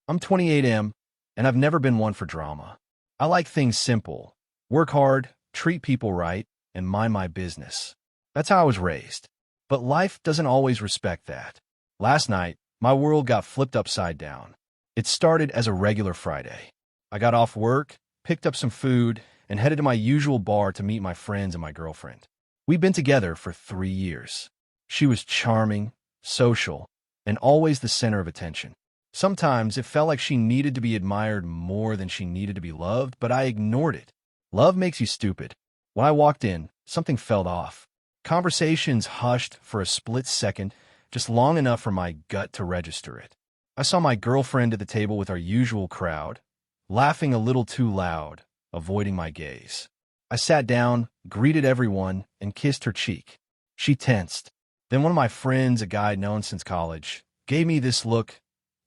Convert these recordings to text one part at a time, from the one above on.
I'm 28M, and I've never been one for drama. I like things simple, work hard, treat people right, and mind my business. That's how I was raised. But life doesn't always respect that. Last night, my world got flipped upside down. It started as a regular Friday. I got off work, picked up some food, and headed to my usual bar to meet my friends and my girlfriend. We'd been together for 3 years. She was charming, social, and always the center of attention. Sometimes it felt like she needed to be admired more than she needed to be loved, but I ignored it. Love makes you stupid. When I walked in, something felt off. Conversations hushed for a split second, just long enough for my gut to register it. I saw my girlfriend at the table with our usual crowd, laughing a little too loud, avoiding my gaze. I sat down, greeted everyone, and kissed her cheek. She tensed. Then one of my friends, a guy I'd known since college, gave me this look,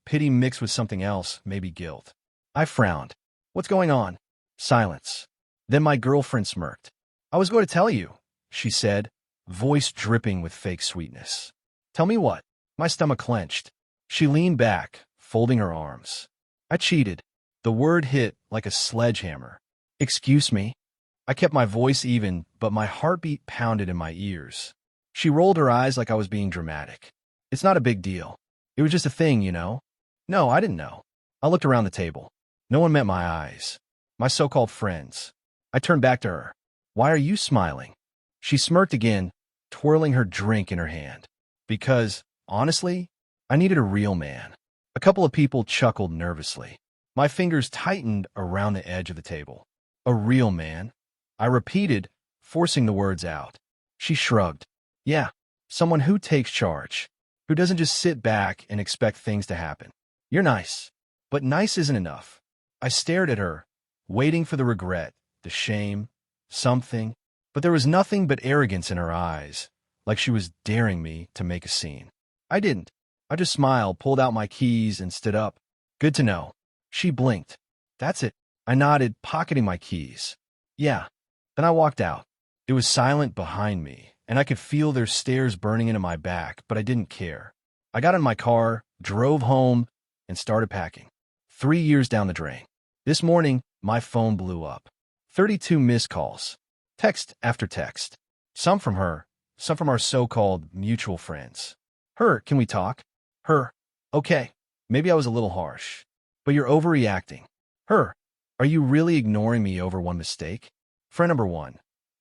pity mixed with something else, maybe guilt. I frowned. What's going on? Silence. Then my girlfriend smirked. I was going to tell you, she said, voice dripping with fake sweetness. Tell me what? My stomach clenched. She leaned back, folding her arms. I cheated. The word hit like a sledgehammer. Excuse me? I kept my voice even, but my heartbeat pounded in my ears. She rolled her eyes like I was being dramatic. It's not a big deal. It was just a thing, you know? No, I didn't know. I looked around the table. No one met my eyes. My so-called friends. I turned back to her. Why are you smiling? She smirked again, twirling her drink in her hand. Because, honestly, I needed a real man. A couple of people chuckled nervously. My fingers tightened around the edge of the table. A real man. I repeated, forcing the words out. She shrugged. Yeah, someone who takes charge, who doesn't just sit back and expect things to happen. You're nice. But nice isn't enough. I stared at her, waiting for the regret, the shame, something. But there was nothing but arrogance in her eyes, like she was daring me to make a scene. I didn't. I just smiled, pulled out my keys, and stood up. Good to know. She blinked. That's it. I nodded, pocketing my keys. Yeah. Then I walked out. It was silent behind me, and I could feel their stares burning into my back, but I didn't care. I got in my car, drove home, and started packing. 3 years down the drain. This morning, my phone blew up. 32 missed calls. Text after text. Some from her, some from our so-called mutual friends. Her, can we talk? Her, okay, maybe I was a little harsh, but you're overreacting. Her, are you really ignoring me over one mistake? Friend number 1,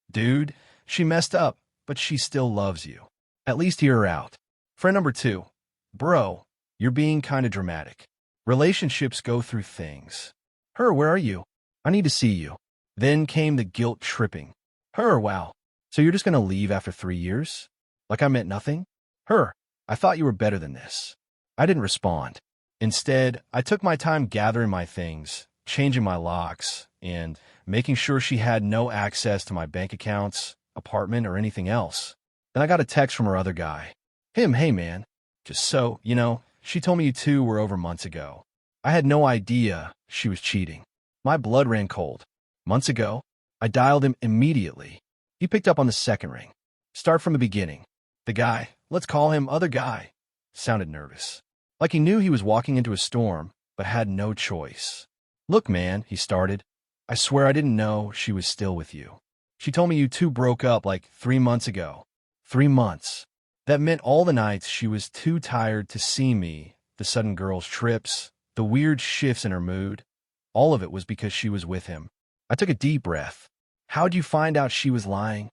dude, she messed up, but she still loves you. At least hear her out. Friend number 2, bro, you're being kinda dramatic. Relationships go through things. Her, where are you? I need to see you. Then came the guilt tripping. Her, wow, so you're just gonna leave after 3 years? Like I meant nothing? Her, I thought you were better than this. I didn't respond. Instead, I took my time gathering my things, changing my locks, and making sure she had no access to my bank accounts, apartment, or anything else. Then I got a text from her other guy. Him, hey man, just so, you know, she told me you two were over months ago. I had no idea she was cheating. My blood ran cold. Months ago, I dialed him immediately. He picked up on the second ring. Start from the beginning. The guy, let's call him other guy, sounded nervous. Like he knew he was walking into a storm, but had no choice. Look, man, he started. I swear I didn't know she was still with you. She told me you two broke up like 3 months ago. 3 months. That meant all the nights she was too tired to see me, the sudden girls' trips, the weird shifts in her mood. All of it was because she was with him. I took a deep breath. How'd you find out she was lying?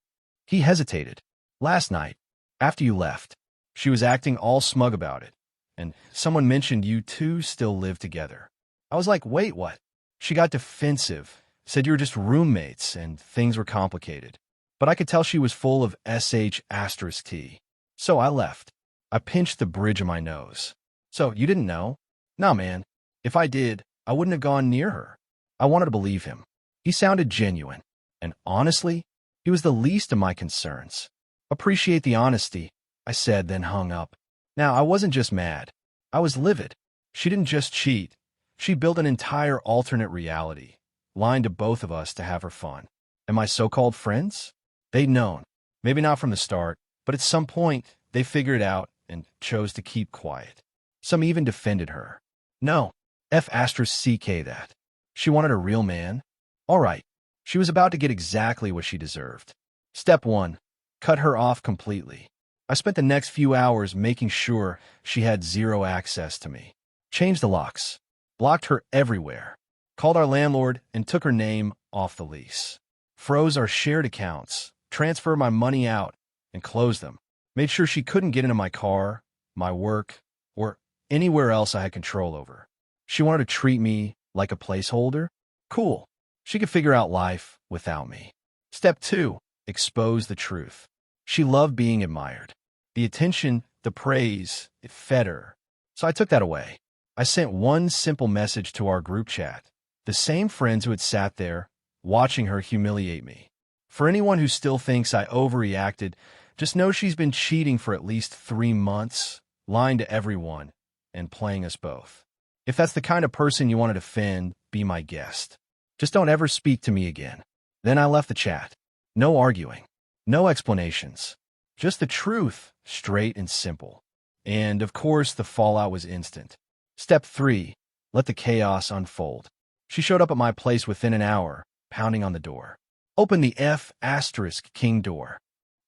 He hesitated. Last night, after you left, she was acting all smug about it. And someone mentioned you two still live together. I was like, wait, what? She got defensive, said you were just roommates and things were complicated. But I could tell she was full of SH*T. So I left. I pinched the bridge of my nose. So you didn't know? Nah, man. If I did, I wouldn't have gone near her. I wanted to believe him. He sounded genuine. And honestly, he was the least of my concerns. Appreciate the honesty, I said, then hung up. Now, I wasn't just mad. I was livid. She didn't just cheat. She built an entire alternate reality, lying to both of us to have her fun. And my so-called friends? They'd known. Maybe not from the start, but at some point, they figured it out and chose to keep quiet. Some even defended her. No, F***ck that. She wanted a real man? All right. She was about to get exactly what she deserved. Step 1. Cut her off completely. I spent the next few hours making sure she had zero access to me. Changed the locks. Blocked her everywhere. Called our landlord and took her name off the lease. Froze our shared accounts. Transferred my money out and closed them. Made sure she couldn't get into my car, my work, or anywhere else I had control over. She wanted to treat me like a placeholder? Cool. She could figure out life without me. Step 2. Expose the truth. She loved being admired. The attention, the praise, it fed her. So I took that away. I sent one simple message to our group chat. The same friends who had sat there, watching her humiliate me. For anyone who still thinks I overreacted, just know she's been cheating for at least 3 months, lying to everyone, and playing us both. If that's the kind of person you want to defend, be my guest. Just don't ever speak to me again. Then I left the chat. No arguing. No explanations. Just the truth, straight and simple. And, of course, the fallout was instant. Step 3. Let the chaos unfold. She showed up at my place within an hour, pounding on the door. Open the F***king door.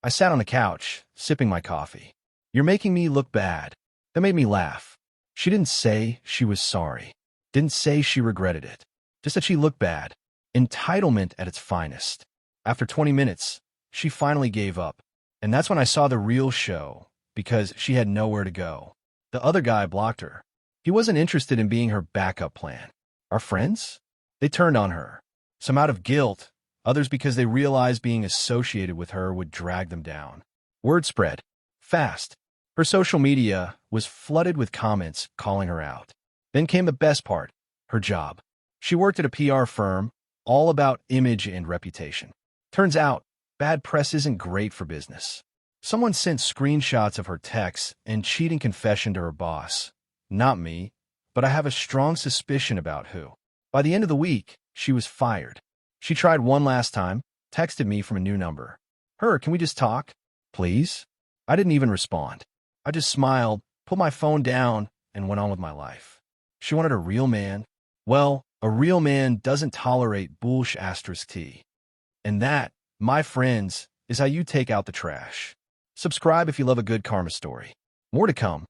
I sat on the couch, sipping my coffee. You're making me look bad. That made me laugh. She didn't say she was sorry. Didn't say she regretted it. Just that she looked bad. Entitlement at its finest. After 20 minutes, she finally gave up. And that's when I saw the real show, because she had nowhere to go. The other guy blocked her. He wasn't interested in being her backup plan. Our friends? They turned on her. Some out of guilt, others because they realized being associated with her would drag them down. Word spread. Fast. Her social media was flooded with comments calling her out. Then came the best part, her job. She worked at a PR firm, all about image and reputation. Turns out, bad press isn't great for business. Someone sent screenshots of her texts and cheating confession to her boss. Not me, but I have a strong suspicion about who. By the end of the week, she was fired. She tried one last time, texted me from a new number. Can we just talk? Please? I didn't even respond. I just smiled, put my phone down, and went on with my life. She wanted a real man. Well, a real man doesn't tolerate bullsh**t. And that, my friends, is how you take out the trash. Subscribe if you love a good karma story. More to come.